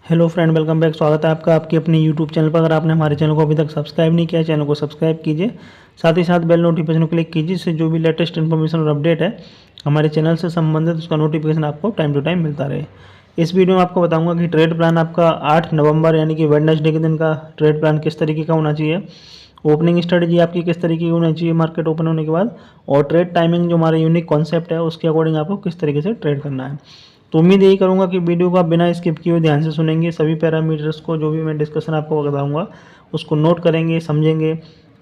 Hello friend, welcome back. स्वागत है आपका आपकी अपनी यूट्यूब चैनल पर। अगर आपने हमारे चैनल को अभी तक सब्सक्राइब नहीं किया, चैनल को सब्सक्राइब कीजिए, साथ ही साथ बेल नोटिफिकेशन को क्लिक कीजिए, जिससे जो भी लेटेस्ट इन्फॉर्मेशन और अपडेट है हमारे चैनल से संबंधित उसका नोटिफिकेशन आपको टाइम टू टाइम मिलता रहे। इस वीडियो में आपको बताऊंगा कि ट्रेड प्लान आपका 8 नवंबर यानी कि वेडनेसडे के दिन का ट्रेड प्लान किस तरीके का होना चाहिए, ओपनिंग स्ट्रेटजी आपकी किस तरीके की होनी चाहिए मार्केट ओपन होने के बाद, और ट्रेड टाइमिंग जो हमारा यूनिक कॉन्सेप्ट है उसके अकॉर्डिंग आपको किस तरीके से ट्रेड करना है। तो उम्मीद यही करूंगा कि वीडियो को आप बिना स्किप किए हुए ध्यान से सुनेंगे, सभी पैरामीटर्स को जो भी मैं डिस्कशन आपको बताऊंगा उसको नोट करेंगे, समझेंगे,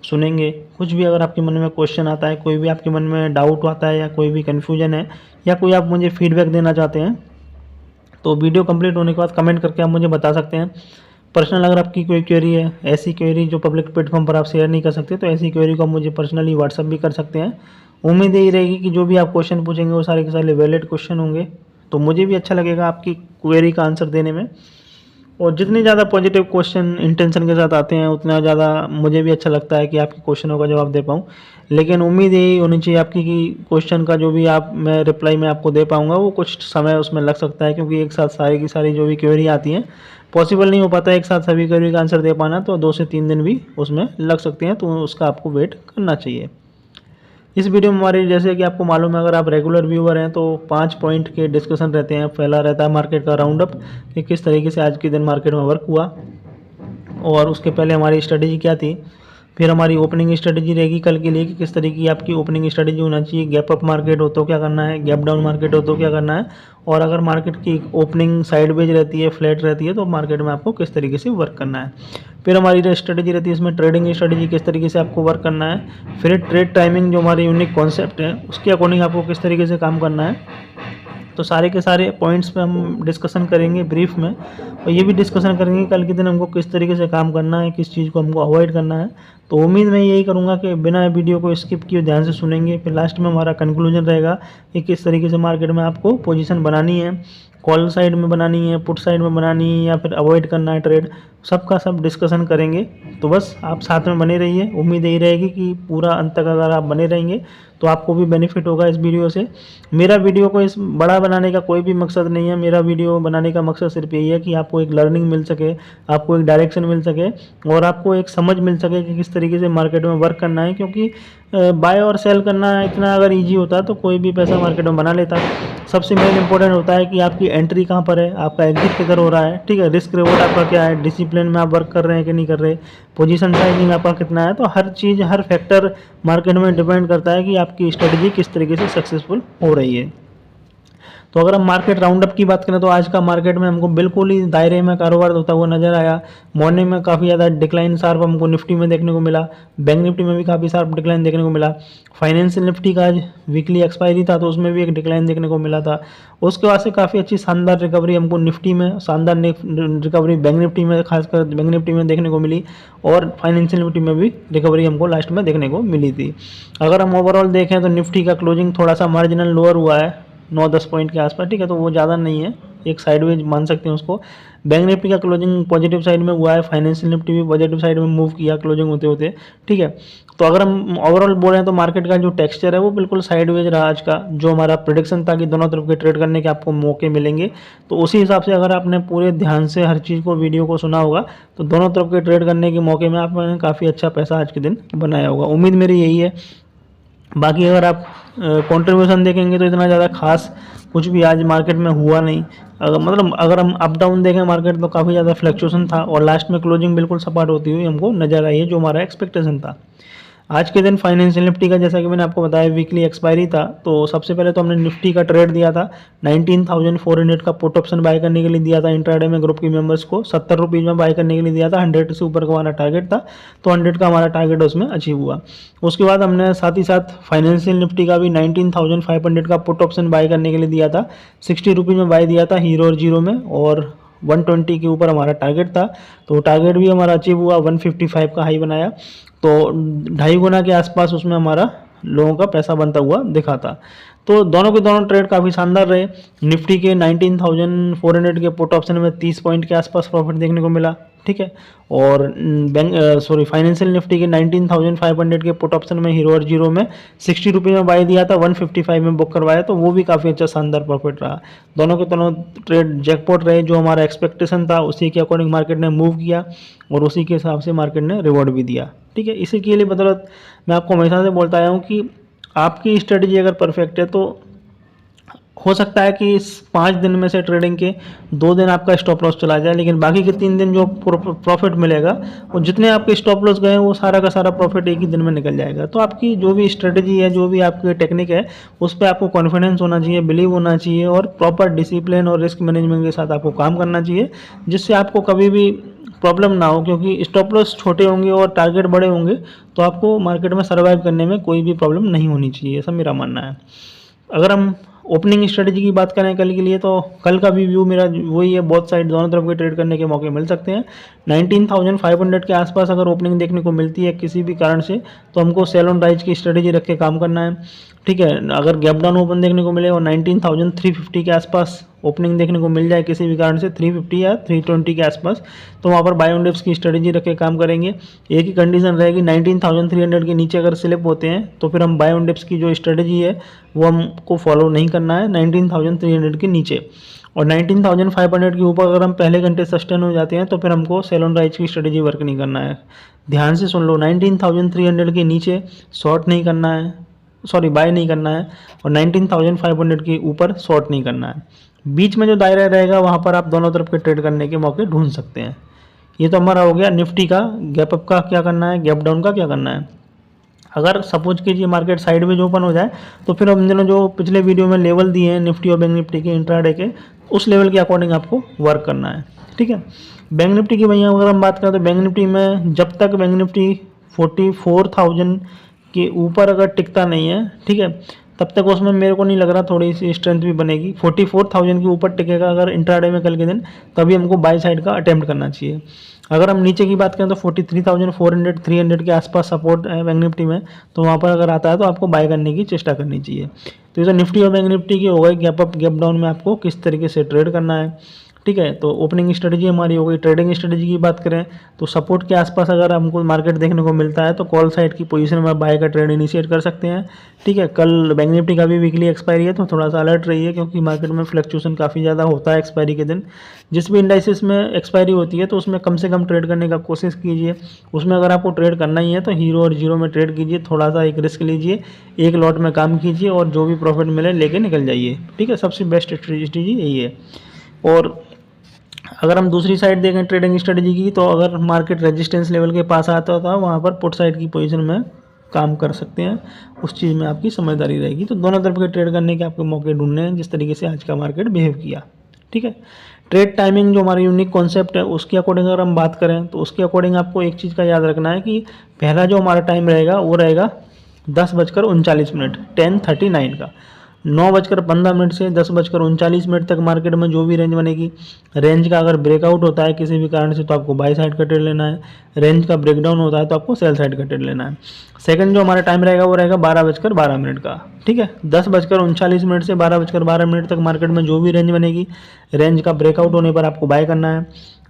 सुनेंगे। कुछ भी अगर आपके मन में क्वेश्चन आता है, कोई भी आपके मन में डाउट आता है या कोई भी कन्फ्यूजन है या कोई आप मुझे फीडबैक देना चाहते हैं तो वीडियो कंप्लीट होने के बाद कमेंट करके आप मुझे बता सकते हैं। पर्सनल अगर आपकी कोई क्वेरी है, ऐसी क्वेरी जो पब्लिक प्लेटफॉर्म पर आप शेयर नहीं कर सकते, तो ऐसी क्वेरी को आप मुझे पर्सनली व्हाट्सअप भी कर सकते हैं। उम्मीद यही रहेगी कि जो भी आप क्वेश्चन पूछेंगे वो सारे के सारे वैलिड क्वेश्चन होंगे, तो मुझे भी अच्छा लगेगा आपकी क्वेरी का आंसर देने में। और जितने ज़्यादा पॉजिटिव क्वेश्चन इंटेंशन के साथ आते हैं उतना ज़्यादा मुझे भी अच्छा लगता है कि आपके क्वेश्चनों का जवाब दे पाऊँ। लेकिन उम्मीद यही होनी चाहिए आपकी कि क्वेश्चन का जो भी आप मैं रिप्लाई में आपको दे पाऊँगा वो कुछ समय उसमें लग सकता है, क्योंकि एक साथ सारी की सारी जो भी क्वेरी आती हैं पॉसिबल नहीं हो पाता एक साथ सभी क्वेरी का आंसर दे पाना, तो 2 से 3 दिन भी उसमें लग सकते हैं, तो उसका आपको वेट करना चाहिए। इस वीडियो में हमारे जैसे कि आपको मालूम है, अगर आप रेगुलर व्यूअर हैं तो 5 पॉइंट के डिस्कशन रहते हैं। पहला रहता है मार्केट का राउंड अप कि किस तरीके से आज के दिन मार्केट में वर्क हुआ, और उसके पहले हमारी स्ट्रेटजी क्या थी। फिर हमारी ओपनिंग स्ट्रेटजी रहेगी कल के लिए कि किस तरीके की आपकी ओपनिंग स्ट्रेटजी होना चाहिए। गैप अप मार्केट हो तो क्या करना है, गैप डाउन मार्केट हो तो क्या करना है, और अगर मार्केट की ओपनिंग साइडवेज रहती है, फ्लैट रहती है, तो मार्केट में आपको किस तरीके से वर्क करना है। फिर हमारी स्ट्रेटजी रहती है इसमें ट्रेडिंग स्ट्रेटजी, किस तरीके से आपको वर्क करना है। फिर ट्रेड टाइमिंग जो हमारी यूनिक कॉन्सेप्ट है उसके अकॉर्डिंग आपको किस तरीके से काम करना है। तो सारे के सारे पॉइंट्स पे हम डिस्कशन करेंगे ब्रीफ में, और ये भी डिस्कशन करेंगे कल के दिन हमको किस तरीके से काम करना है, किस चीज़ को हमको अवॉइड करना है। तो उम्मीद मैं यही करूँगा कि बिना वीडियो को स्किप किए ध्यान से सुनेंगे। फिर लास्ट में हमारा कंक्लूजन रहेगा कि किस तरीके से मार्केट में आपको पोजीशन बनानी है, कॉल साइड में बनानी है, पुट साइड में बनानी है, या फिर अवॉइड करना है ट्रेड, सबका सब डिस्कशन करेंगे। तो बस आप साथ में बने रहिए। उम्मीद यही रहेगी कि पूरा अंत तक अगर आप बने रहेंगे तो आपको भी बेनिफिट होगा इस वीडियो से। मेरा वीडियो को इस बड़ा बनाने का कोई भी मकसद नहीं है। मेरा वीडियो बनाने का मकसद सिर्फ यही है कि आपको एक लर्निंग मिल सके, आपको एक डायरेक्शन मिल सके, और आपको एक समझ मिल सके कि किस तरीके से मार्केट में वर्क करना है। क्योंकि बाय और सेल करना इतना अगर ईजी होता तो कोई भी पैसा मार्केट में बना लेता। सबसे मेन इंपॉर्टेंट होता है कि आपकी एंट्री कहाँ पर है, आपका एग्जिट किधर हो रहा है, ठीक है, रिस्क रिवॉर्ड आपका क्या है, डिसिप्लिन में आप वर्क कर रहे हैं कि नहीं कर रहे, पोजीशन साइजिंग आपका कितना है। तो हर चीज़, हर फैक्टर मार्केट में डिपेंड करता है कि आपकी स्ट्रेटजी किस तरीके से सक्सेसफुल हो रही है। तो अगर हम मार्केट राउंड अप की बात करें तो आज का मार्केट में हमको बिल्कुल ही दायरे में कारोबार होता हुआ नजर आया। मॉर्निंग में काफ़ी ज़्यादा डिक्लाइन शार्प हमको निफ्टी में देखने को मिला, बैंक निफ्टी में भी काफ़ी शार्प डिक्लाइन देखने को मिला। फाइनेंशियल निफ्टी का आज वीकली एक्सपायरी था तो उसमें भी एक डिक्लाइन देखने को मिला था। उसके बाद से काफ़ी अच्छी शानदार रिकवरी हमको निफ्टी में, शानदार रिकवरी बैंक निफ्टी में, खासकर बैंक निफ्टी में देखने को मिली, और फाइनेंशियल निफ्टी में भी रिकवरी हमको लास्ट में देखने को मिली थी। अगर हम ओवरऑल देखें तो निफ्टी का क्लोजिंग थोड़ा सा मार्जिनल लोअर हुआ है, 9-10 पॉइंट के आसपास, ठीक है, तो वो ज़्यादा नहीं है, एक साइडवेज मान सकते हैं उसको। बैंक निफ्टी का क्लोजिंग पॉजिटिव साइड में हुआ है, फाइनेंशियल निफ्टी भी पॉजिटिव साइड में मूव किया क्लोजिंग होते होते, ठीक है। तो अगर हम ओवरऑल बोलें तो मार्केट का जो टेक्सचर है वो बिल्कुल साइडवेज रहा आज का। जो हमारा प्रेडिक्शन था कि दोनों तरफ के ट्रेड करने के आपको मौके मिलेंगे, तो उसी हिसाब से अगर आपने पूरे ध्यान से हर चीज़ को, वीडियो को सुना होगा, तो दोनों तरफ के ट्रेड करने के मौके में आपने काफ़ी अच्छा पैसा आज के दिन बनाया होगा। उम्मीद मेरी यही है। बाकी अगर आप कंट्रीब्यूशन देखेंगे तो इतना ज़्यादा खास कुछ भी आज मार्केट में हुआ नहीं। अगर हम अप डाउन देखें मार्केट तो काफ़ी ज़्यादा फ्लक्चुएशन था, और लास्ट में क्लोजिंग बिल्कुल सपाट होती हुई हमको नजर आई है, जो हमारा एक्सपेक्टेशन था। आज के दिन फाइनेंशियल निफ्टी का, जैसा कि मैंने आपको बताया, वीकली एक्सपायरी था। तो सबसे पहले तो हमने निफ्टी का ट्रेड दिया था 19,400 का पुट ऑप्शन बाय करने के लिए दिया था इंट्राडे में ग्रुप की मेंबर्स को, 70 रुपीज़ में बाय करने के लिए दिया था। 100 से ऊपर का हमारा टारगेट था, तो 100 का हमारा टारगेट उसमें अचीव हुआ। उसके बाद हमने साथ ही साथ फाइनेंशियल निफ्टी का भी 19,500 का पुट ऑप्शन बाय करने के लिए दिया था, 60 रुपीज़ में बाय दिया था हीरो और जीरो में, और 120 के ऊपर हमारा टारगेट था। तो टारगेट भी हमारा अचीव हुआ, 155 का हाई बनाया, तो 2.5 गुना के आसपास उसमें हमारा लोगों का पैसा बनता हुआ दिखा था। तो दोनों के दोनों ट्रेड काफ़ी शानदार रहे। निफ्टी के 19,400 के पुट ऑप्शन में 30 पॉइंट के आसपास प्रॉफिट देखने को मिला, ठीक है। और फाइनेंशियल निफ्टी के 19,500 के पुट ऑप्शन में हीरो और जीरो में 60 रुपये में बाई दिया था, 155 में बुक करवाया, तो वो भी काफ़ी अच्छा शानदार प्रॉफिट रहा। दोनों के दोनों ट्रेड जैकपॉट रहे, जो हमारा एक्सपेक्टेशन था उसी के अकॉर्डिंग मार्केट ने मूव किया और उसी के हिसाब से मार्केट ने रिवॉर्ड भी दिया, ठीक है। इसी के लिए बदौलत मैं आपको हमेशा से बोलता आया हूँ कि आपकी स्ट्रेटजी अगर परफेक्ट है तो हो सकता है कि इस 5 दिन में से ट्रेडिंग के 2 दिन आपका स्टॉप लॉस चला जाए, लेकिन बाकी के 3 दिन जो प्रॉफिट मिलेगा वो जितने आपके स्टॉप लॉस गए हैं वो सारा का सारा प्रॉफिट एक ही दिन में निकल जाएगा। तो आपकी जो भी स्ट्रेटजी है, जो भी आपकी टेक्निक है, उस पर आपको कॉन्फिडेंस होना चाहिए, बिलीव होना चाहिए और प्रॉपर डिसिप्लिन और रिस्क मैनेजमेंट के साथ आपको काम करना चाहिए, जिससे आपको कभी भी प्रॉब्लम ना हो। क्योंकि स्टॉप लॉस छोटे होंगे और टारगेट बड़े होंगे तो आपको मार्केट में सर्वाइव करने में कोई भी प्रॉब्लम नहीं होनी चाहिए, ऐसा मेरा मानना है। अगर हम ओपनिंग स्ट्रेटजी की बात करें कल के लिए, तो कल का भी व्यू मेरा वही है, बोथ साइड दोनों तरफ के ट्रेड करने के मौके मिल सकते हैं। 19,500 के आसपास अगर ओपनिंग देखने को मिलती है किसी भी कारण से, तो हमको सेल ऑन राइज की स्ट्रेटजी रख के काम करना है, ठीक है। अगर गैप डाउन ओपन देखने को मिले और 19,350 के आसपास ओपनिंग देखने को मिल जाए किसी भी कारण से, 350 या 320 के आसपास, तो वहाँ पर बाय ऑन डिप्स की स्ट्रेटजी रख के काम करेंगे। एक ही कंडीशन रहेगी, 19,300 के नीचे अगर स्लिप होते हैं तो फिर हम बाय ऑन डिप्स की जो स्ट्रेटजी है वो हमको फॉलो नहीं करना है 19,300 के नीचे। और 19,500 के ऊपर अगर हम पहले घंटे सस्टेन हो जाते हैं तो फिर हमको सेल ऑन राइज की स्ट्रेटजी वर्क नहीं करना है। ध्यान से सुन लो, 19,300 के नीचे शॉर्ट नहीं करना है, बाय नहीं करना है, और 19,500 के ऊपर शॉर्ट नहीं करना है। बीच में जो दायरा रहेगा वहाँ पर आप दोनों तरफ के ट्रेड करने के मौके ढूंढ सकते हैं। ये तो हमारा हो गया निफ्टी का, गैप अप का क्या करना है, गैप डाउन का क्या करना है। अगर सपोज कीजिए मार्केट साइड में जो ओपन हो जाए तो फिर हमने जो पिछले वीडियो में लेवल दिए हैं निफ्टी और बैंक निफ्टी के इंट्राडे के, उस लेवल के अकॉर्डिंग आपको वर्क करना है, ठीक है। बैंक निफ्टी की भैया अगर हम बात करें तो बैंक निफ्टी में जब तक बैंक निफ्टी 44,000 के ऊपर अगर टिकता नहीं है, ठीक है, तब तक उसमें मेरे को नहीं लग रहा थोड़ी सी स्ट्रेंथ भी बनेगी। 44,000 के ऊपर टिकेगा अगर इंट्राडे में कल के दिन, तभी हमको बाय साइड का अटेम्प्ट करना चाहिए। अगर हम नीचे की बात करें तो 43,400 300 के आसपास सपोर्ट है बैंक निफ्टी में, तो वहाँ पर अगर आता है तो आपको बाय करने की चेष्टा करनी चाहिए। तो ये तो निफ्टी और बैंक निफ्टी की हो गई गैप अप गैप डाउन में आपको किस तरीके से ट्रेड करना है, ठीक है। तो ओपनिंग स्ट्रेटजी हमारी हो गई। ट्रेडिंग स्ट्रेटजी की बात करें तो सपोर्ट के आसपास अगर हमको मार्केट देखने को मिलता है तो कॉल साइड की पोजीशन में बाय का ट्रेड इनिशिएट कर सकते हैं, ठीक है। कल बैंक निफ्टी का भी वीकली एक्सपायरी है तो थोड़ा सा अलर्ट रहिए, क्योंकि मार्केट में फ्लक्चुएशन काफ़ी ज़्यादा होता है एक्सपायरी के दिन। जिस भी इंडाइसिस में एक्सपायरी होती है तो उसमें कम से कम ट्रेड करने का कोशिश कीजिए। उसमें अगर आपको ट्रेड करना ही है तो हीरो और जीरो में ट्रेड कीजिए, थोड़ा सा एक रिस्क लीजिए, एक लॉट में काम कीजिए और जो भी प्रॉफिट मिले लेके निकल जाइए, ठीक है। सबसे बेस्ट स्ट्रेटजी यही है। और अगर हम दूसरी साइड देखें ट्रेडिंग स्ट्रेटजी की, तो अगर मार्केट रेजिस्टेंस लेवल के पास आता था वहाँ पर पुट साइड की पोजीशन में काम कर सकते हैं, उस चीज़ में आपकी समझदारी रहेगी। तो दोनों तरफ के ट्रेड करने के आपके मौके ढूंढने हैं, जिस तरीके से आज का मार्केट बिहेव किया, ठीक है। ट्रेड टाइमिंग जो हमारा यूनिक कॉन्सेप्ट है उसके अकॉर्डिंग अगर हम बात करें तो उसके अकॉर्डिंग आपको एक चीज़ का याद रखना है कि पहला जो हमारा टाइम रहेगा वो रहेगा 10:39 10:39 का। 9:15 से 10:39 तक मार्केट में जो भी रेंज बनेगी, रेंज का अगर ब्रेकआउट होता है किसी भी कारण से तो आपको बाई साइड का ट्रेड लेना है, रेंज का ब्रेकडाउन होता है तो आपको सेल साइड का ट्रेड लेना है। सेकंड जो हमारा टाइम रहेगा वो रहेगा 12:12 का, ठीक है। 10:39 से 12:12 तक मार्केट में जो भी रेंज बनेगी, रेंज का ब्रेकआउट होने पर आपको बाय करना है,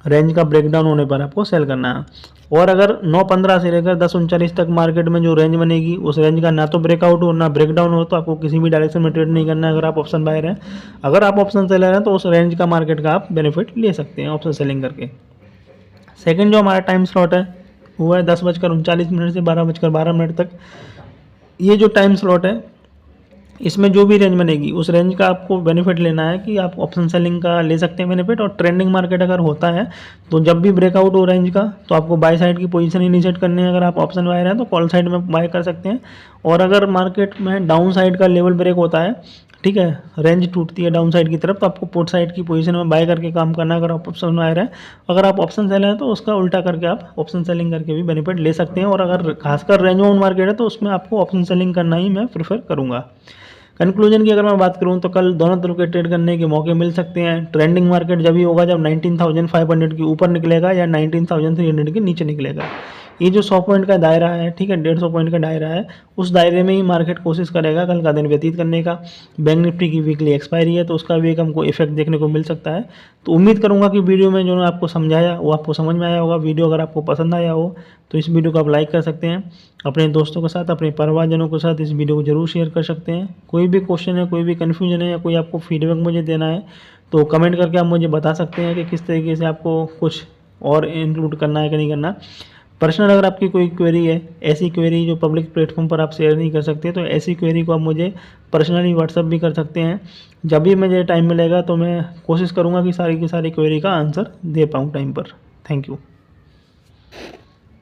रेंज का ब्रेकडाउन होने पर आपको सेल करना है। और अगर 9:15 से लेकर 10:39 तक मार्केट में जो रेंज बनेगी उस रेंज का ना तो ब्रेकआउट हो ना ब्रेकडाउन हो तो आपको किसी भी डायरेक्शन में ट्रेड नहीं करना है अगर आप ऑप्शन बायर हैं। अगर आप ऑप्शन सेलर हैं तो उस रेंज का मार्केट का आप बेनिफिट ले सकते हैं ऑप्शन सेलिंग करके। सेकंड जो हमारा टाइम स्लॉट है वो है 10:39 से 12:12 तक। ये जो टाइम स्लॉट है इसमें जो भी रेंज बनेगी उस रेंज का आपको बेनिफिट लेना है कि आप ऑप्शन सेलिंग का ले सकते हैं बेनिफिट। और ट्रेंडिंग मार्केट अगर होता है तो जब भी ब्रेकआउट हो रेंज का तो आपको बाय साइड की पोजीशन इनिशिएट करनी है। अगर आप ऑप्शन बायर हैं तो कॉल साइड में बाय कर सकते हैं। और अगर मार्केट में डाउन साइड का लेवल ब्रेक होता है, ठीक है, रेंज टूटती है डाउन साइड की तरफ, तो आपको पुट साइड की पोजीशन में बाय करके काम करना है अगर आप ऑप्शन बायर हैं। अगर आप ऑप्शन सेलर हैं तो उसका उल्टा करके आप ऑप्शन सेलिंग करके भी बेनिफिट ले सकते हैं। और अगर खासकर रेंज बाउंड मार्केट है तो उसमें आपको ऑप्शन सेलिंग करना ही मैं प्रेफर करूँगा। कंक्लूजन की अगर मैं बात करूं तो कल दोनों तरफ के ट्रेड करने के मौके मिल सकते हैं। ट्रेंडिंग मार्केट जब ही होगा जब 19,500 के ऊपर निकलेगा या 19,300 के नीचे निकलेगा। ये जो 100 पॉइंट का दायरा है, ठीक है, 150 पॉइंट का दायरा है, उस दायरे में ही मार्केट कोशिश करेगा कल का दिन व्यतीत करने का। बैंक निफ्टी की वीकली एक्सपायरी है तो उसका भी एक हमको इफेक्ट देखने को मिल सकता है। तो उम्मीद करूंगा कि वीडियो में जो आपको समझाया वो आपको समझ में आया होगा। वीडियो अगर आपको पसंद आया हो तो इस वीडियो को आप लाइक कर सकते हैं, अपने दोस्तों के साथ, अपने परिवारजनों के साथ इस वीडियो को जरूर शेयर कर सकते हैं। कोई भी क्वेश्चन है, कोई भी कन्फ्यूजन है या कोई आपको फीडबैक मुझे देना है तो कमेंट करके आप मुझे बता सकते हैं कि किस तरीके से आपको कुछ और इंक्लूड करना है कि नहीं करना। पर्सनल अगर आपकी कोई क्वेरी है, ऐसी क्वेरी जो पब्लिक प्लेटफॉर्म पर आप शेयर नहीं कर सकते, तो ऐसी क्वेरी को आप मुझे पर्सनली व्हाट्सअप भी कर सकते हैं। जब भी मुझे टाइम मिलेगा तो मैं कोशिश करूँगा कि सारी की सारी क्वेरी का आंसर दे पाऊँ टाइम पर। Thank you.